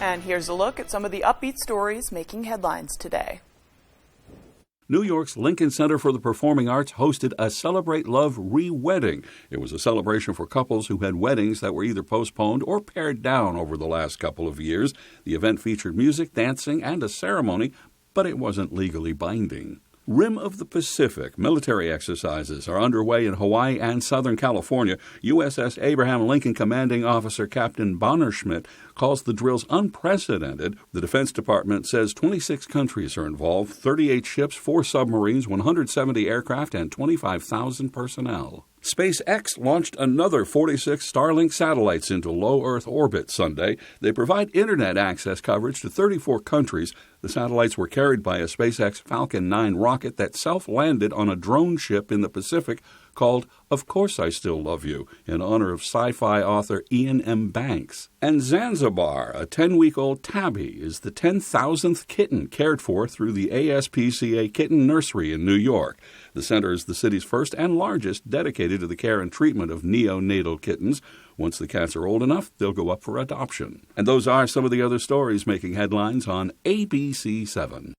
And here's a look at some of the upbeat stories making headlines today. New York's Lincoln Center for the Performing Arts hosted a Celebrate Love Re-Wedding. It was a celebration for couples who had weddings that were either postponed or pared down over the last couple of years. The event featured music, dancing, and a ceremony, but it wasn't legally binding. Rim of the Pacific military exercises are underway in Hawaii and Southern California. USS Abraham Lincoln Commanding Officer Captain Bonnerschmidt calls the drills unprecedented. The Defense Department says 26 countries are involved, 38 ships, 4 submarines, 170 aircraft, and 25,000 personnel. SpaceX launched another 46 Starlink satellites into low Earth orbit Sunday. They provide internet access coverage to 34 countries. The satellites were carried by a SpaceX Falcon 9 rocket that self-landed on a drone ship in the Pacific called Of Course I Still Love You, in honor of sci-fi author Ian M. Banks. And Zanzibar, a 10-week-old tabby, is the 10,000th kitten cared for through the ASPCA Kitten Nursery in New York. The center is the city's first and largest dedicated to the care and treatment of neonatal kittens. Once the cats are old enough, they'll go up for adoption. And those are some of the other stories making headlines on ABC7.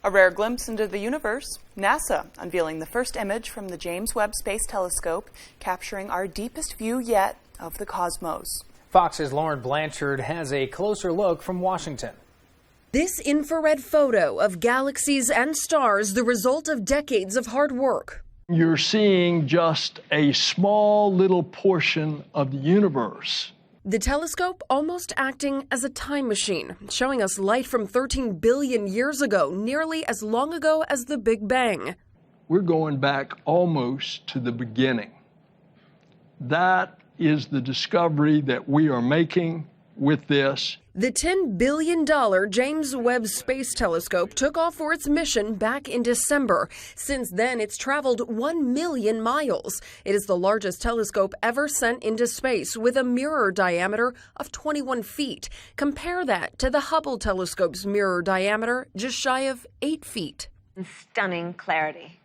A rare glimpse into the universe. NASA unveiling the first image from the James Webb Space Telescope, capturing our deepest view yet of the cosmos. Fox's Lauren Blanchard has a closer look from Washington. This infrared photo of galaxies and stars, the result of decades of hard work. You're seeing just a small little portion of the universe. The telescope almost acting as a time machine, showing us light from 13 billion years ago, nearly as long ago as the Big Bang. We're going back almost to the beginning. That is the discovery that we are making with this. The $10 billion James Webb Space Telescope took off for its mission back in December. Since then, it's traveled 1 million miles. It is the largest telescope ever sent into space, with a mirror diameter of 21 feet. Compare that to the Hubble telescope's mirror diameter, just shy of 8 feet. Stunning clarity.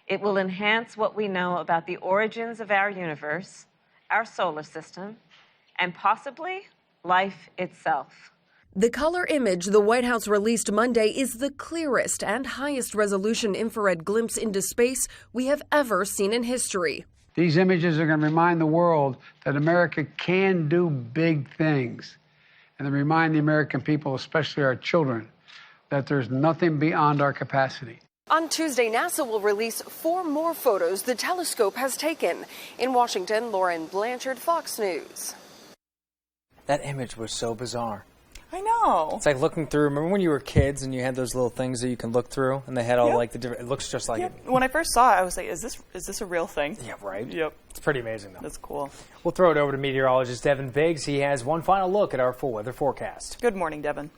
It will enhance what we know about the origins of our universe, our solar system, and possibly life itself. The color image the White House released Monday is the clearest and highest resolution infrared glimpse into space we have ever seen in history. These images are going to remind the world that America can do big things. And they remind the American people, especially our children, that there's nothing beyond our capacity. On Tuesday, NASA will release 4 more photos the telescope has taken. In Washington, Lauren Blanchard, Fox News. That image was so bizarre. I know. It's like looking through. Remember when you were kids and you had those little things that you can look through, and they had all like the different. It looks just like it. When I first saw it, I was like, "Is this a real thing?" Yeah, right. Yep. It's pretty amazing, though. That's cool. We'll throw it over to meteorologist Devin Biggs. He has one final look at our full weather forecast. Good morning, Devin.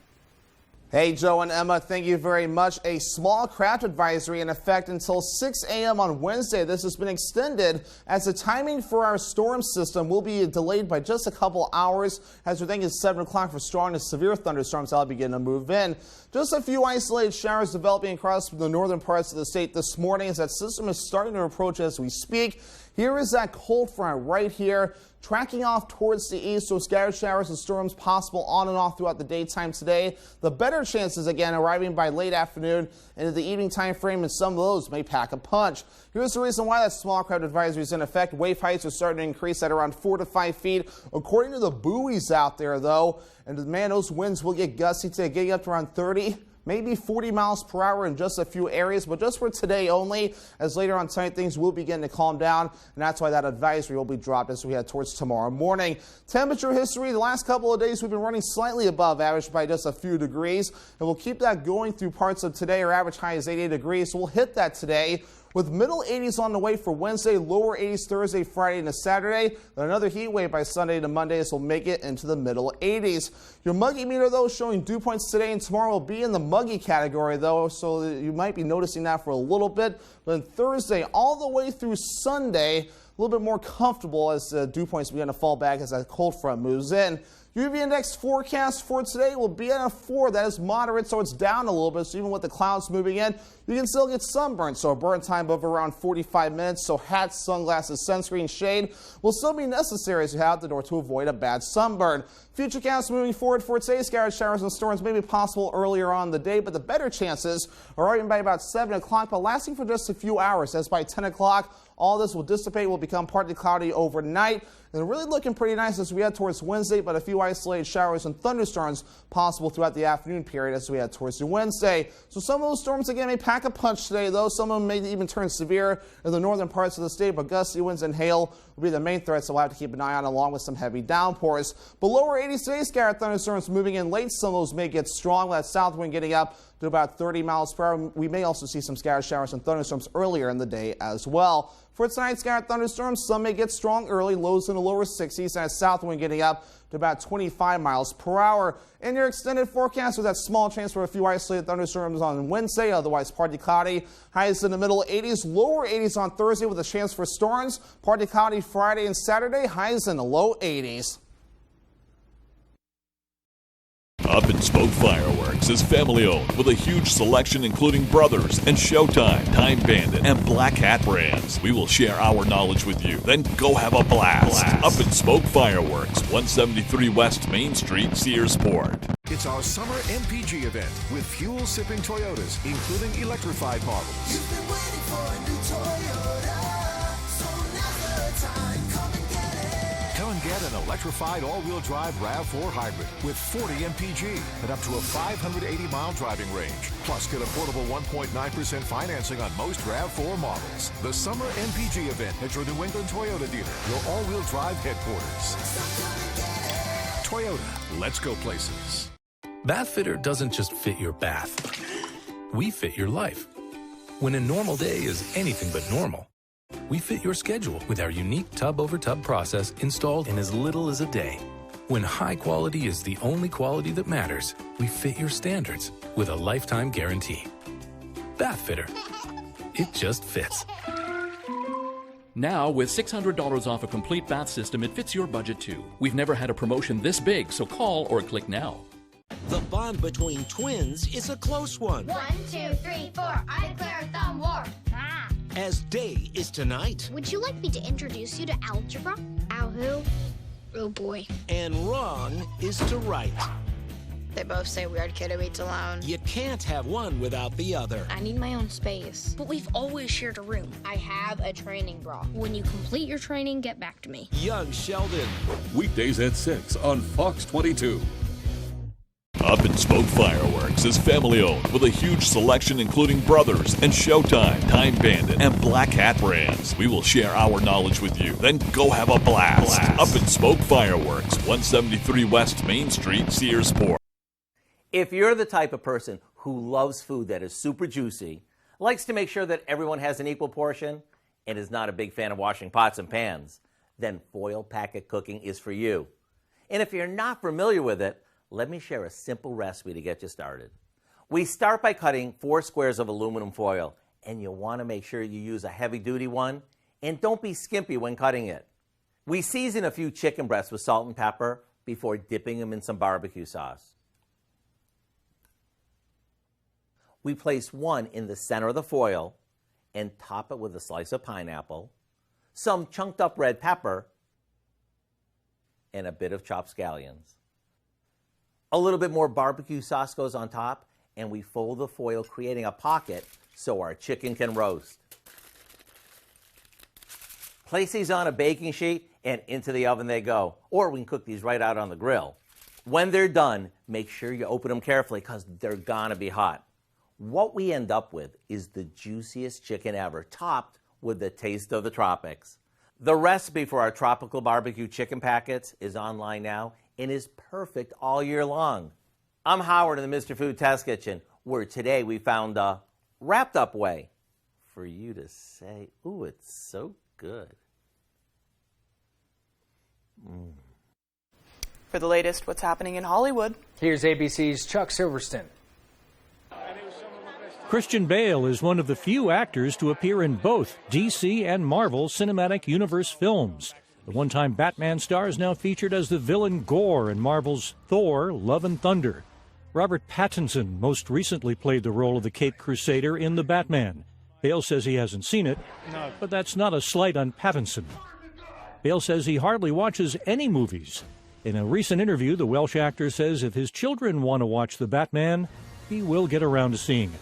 Hey, Joe and Emma, thank you very much. A small craft advisory in effect until 6 a.m. on Wednesday. This has been extended as the timing for our storm system will be delayed by just a couple hours as we think it's 7 o'clock for strong to severe thunderstorms that'll begin to move in. Just a few isolated showers developing across the northern parts of the state this morning as that system is starting to approach as we speak. Here is that cold front right here, tracking off towards the east, so scattered showers and storms possible on and off throughout the daytime today. The better chances, again, arriving by late afternoon into the evening time frame, and some of those may pack a punch. Here's the reason why that small craft advisory is in effect. Wave heights are starting to increase at around 4 to 5 feet, according to the buoys out there, though. And, man, those winds will get gusty today, getting up to around 30. Maybe 40 miles per hour in just a few areas, but just for today only, as later on tonight things will begin to calm down, and that's why that advisory will be dropped as we head towards tomorrow morning. Temperature history, the last couple of days we've been running slightly above average by just a few degrees, and we'll keep that going through parts of today. Our average high is 88 degrees, so we'll hit that today, with middle 80s on the way for Wednesday, lower 80s Thursday, Friday, and Saturday. Then another heat wave by Sunday to Monday, so we'll make it into the middle 80s. Your muggy meter, though, showing dew points today and tomorrow will be in the muggy category, though, so you might be noticing that for a little bit. Then Thursday, all the way through Sunday, a little bit more comfortable as the dew points begin to fall back as that cold front moves in. UV index forecast for today will be at a 4. That is moderate, so it's down a little bit. So even with the clouds moving in, you can still get sunburned. So a burn time of around 45 minutes. So hats, sunglasses, sunscreen, shade will still be necessary as you head out the door to avoid a bad sunburn. Futurecast moving forward for today, scattered showers and storms may be possible earlier on in the day, but the better chances are arriving by about 7 o'clock, but lasting for just a few hours, as by 10 o'clock, all this will dissipate, will become partly cloudy overnight, and really looking pretty nice as we head towards Wednesday, but a few isolated showers and thunderstorms possible throughout the afternoon period as we head towards the Wednesday. So some of those storms, again, may pack a punch today, though. Some of them may even turn severe in the northern parts of the state, but gusty winds and hail will be the main threats that we'll have to keep an eye on, along with some heavy downpours. But lower 80s today, scattered thunderstorms moving in late. Some of those may get strong, with that south wind getting up to about 30 miles per hour. We may also see some scattered showers and thunderstorms earlier in the day as well. For tonight, scattered thunderstorms, some may get strong early, lows in the lower 60s, and a south wind getting up to about 25 miles per hour. In your extended forecast, with that small chance for a few isolated thunderstorms on Wednesday, otherwise partly cloudy. Highs in the middle 80s, lower 80s on Thursday with a chance for storms. Partly cloudy Friday and Saturday, highs in the low 80s. Up in Smoke Fireworks is family owned with a huge selection including Brothers and Showtime, Time Bandit, and Black Hat brands. We will share our knowledge with you, then go have a blast. Up in Smoke Fireworks, 173 West Main Street, Searsport. It's our summer MPG event with fuel-sipping Toyotas, including electrified models. You've been waiting for a new Toyota, so now's the time. Come and get it. Come and get an electrified all-wheel drive RAV4 hybrid with 40 MPG and up to a 580-mile driving range. Plus, get affordable 1.9% financing on most RAV4 models. The summer MPG event at your New England Toyota dealer, your all-wheel drive headquarters. Toyota, let's go places. Bathfitter doesn't just fit your bath. We fit your life. When a normal day is anything but normal, we fit your schedule with our unique tub-over-tub process installed in as little as a day. When high quality is the only quality that matters, we fit your standards with a lifetime guarantee. Bathfitter. It just fits. Now, with $600 off a complete bath system, it fits your budget too. We've never had a promotion this big, so call or click now. The bond between twins is a close one. 1, 2, 3, 4, I declare a thumb war. Ah. As day is tonight. Would you like me to introduce you to algebra? Al who? Oh boy. And wrong is to right. They both say weird kid who eats alone. You can't have one without the other. I need my own space. But we've always shared a room. I have a training bra. When you complete your training, get back to me. Young Sheldon. Weekdays at 6 on Fox 22. Up and Spoke Fireworks is family-owned with a huge selection including Brothers and Showtime, Time Bandit, and Black Hat brands. We will share our knowledge with you, then go have a blast. Up and Spoke Fireworks, 173 West Main Street, Searsport. If you're the type of person who loves food that is super juicy, likes to make sure that everyone has an equal portion, and is not a big fan of washing pots and pans, then foil packet cooking is for you. And if you're not familiar with it, let me share a simple recipe to get you started. We start by cutting 4 squares of aluminum foil, and you'll want to make sure you use a heavy-duty one, and don't be skimpy when cutting it. We season a few chicken breasts with salt and pepper before dipping them in some barbecue sauce. We place one in the center of the foil and top it with a slice of pineapple, some chunked up red pepper, and a bit of chopped scallions. A little bit more barbecue sauce goes on top, and we fold the foil, creating a pocket so our chicken can roast. Place these on a baking sheet, and into the oven they go. Or we can cook these right out on the grill. When they're done, make sure you open them carefully because they're gonna be hot. What we end up with is the juiciest chicken ever, topped with the taste of the tropics. The recipe for our tropical barbecue chicken packets is online now and is perfect all year long. I'm Howard in the Mr. Food Test Kitchen, where today we found a wrapped up way for you to say, ooh, it's so good. For the latest what's happening in Hollywood, here's ABC's Chuck Silverston. Christian Bale is one of the few actors to appear in both DC and Marvel Cinematic Universe films. The one-time Batman star is now featured as the villain Gore in Marvel's Thor: Love and Thunder. Robert Pattinson most recently played the role of the Caped Crusader in The Batman. Bale says he hasn't seen it, but that's not a slight on Pattinson. Bale says he hardly watches any movies. In a recent interview, the Welsh actor says if his children want to watch The Batman, he will get around to seeing it.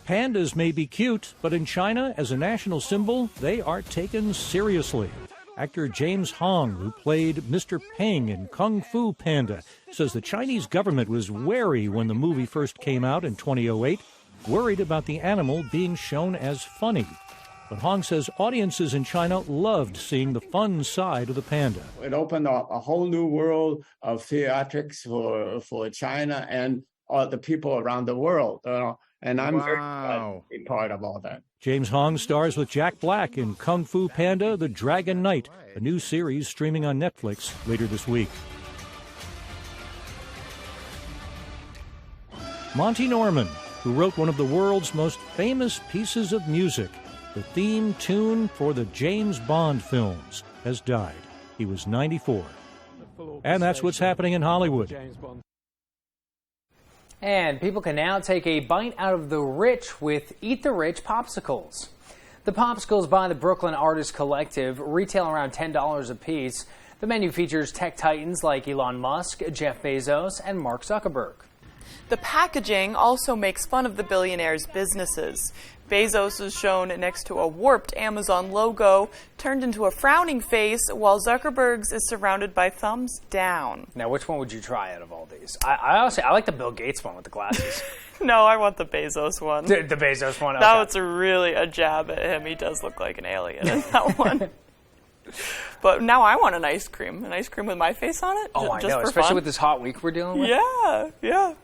Pandas may be cute, but in China, as a national symbol, they are taken seriously. Actor James Hong, who played Mr. Peng in Kung Fu Panda, says the Chinese government was wary when the movie first came out in 2008, worried about the animal being shown as funny. But Hong says audiences in China loved seeing the fun side of the panda. It opened up a whole new world of theatrics for China and the people around the world. And I'm very glad to be part of all that. James Hong stars with Jack Black in Kung Fu Panda: The Dragon Knight, a new series streaming on Netflix later this week. Monty Norman, who wrote one of the world's most famous pieces of music, the theme tune for the James Bond films, has died. He was 94. And that's what's happening in Hollywood. And people can now take a bite out of the rich with Eat the Rich popsicles. The popsicles by the Brooklyn Artist Collective retail around $10 a piece. The menu features tech titans like Elon Musk, Jeff Bezos, and Mark Zuckerberg. the packaging also makes fun of the billionaire's businesses. Bezos is shown next to a warped Amazon logo, turned into a frowning face, while Zuckerberg's is surrounded by thumbs down. Now, which one would you try out of all these? I like the Bill Gates one with the glasses. No, I want the Bezos one. The Bezos one? Okay. That was really a jab at him. He does look like an alien in that one. But now I want an ice cream with my face on it. Oh, I just know, for especially fun. with this hot week we're dealing with. Yeah.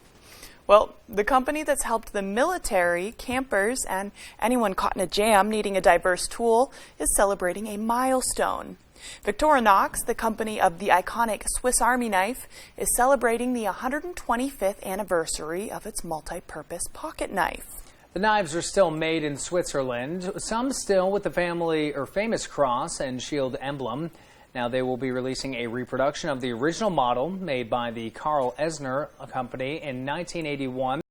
Well, the company that's helped the military, campers, and anyone caught in a jam needing a diverse tool is celebrating a milestone. Victorinox, the company of the iconic Swiss Army knife, is celebrating the 125th anniversary of its multi-purpose pocket knife. The knives are still made in Switzerland, some still with the family or famous cross and shield emblem. Now they will be releasing a reproduction of the original model made by the Carl Esner company in 1981.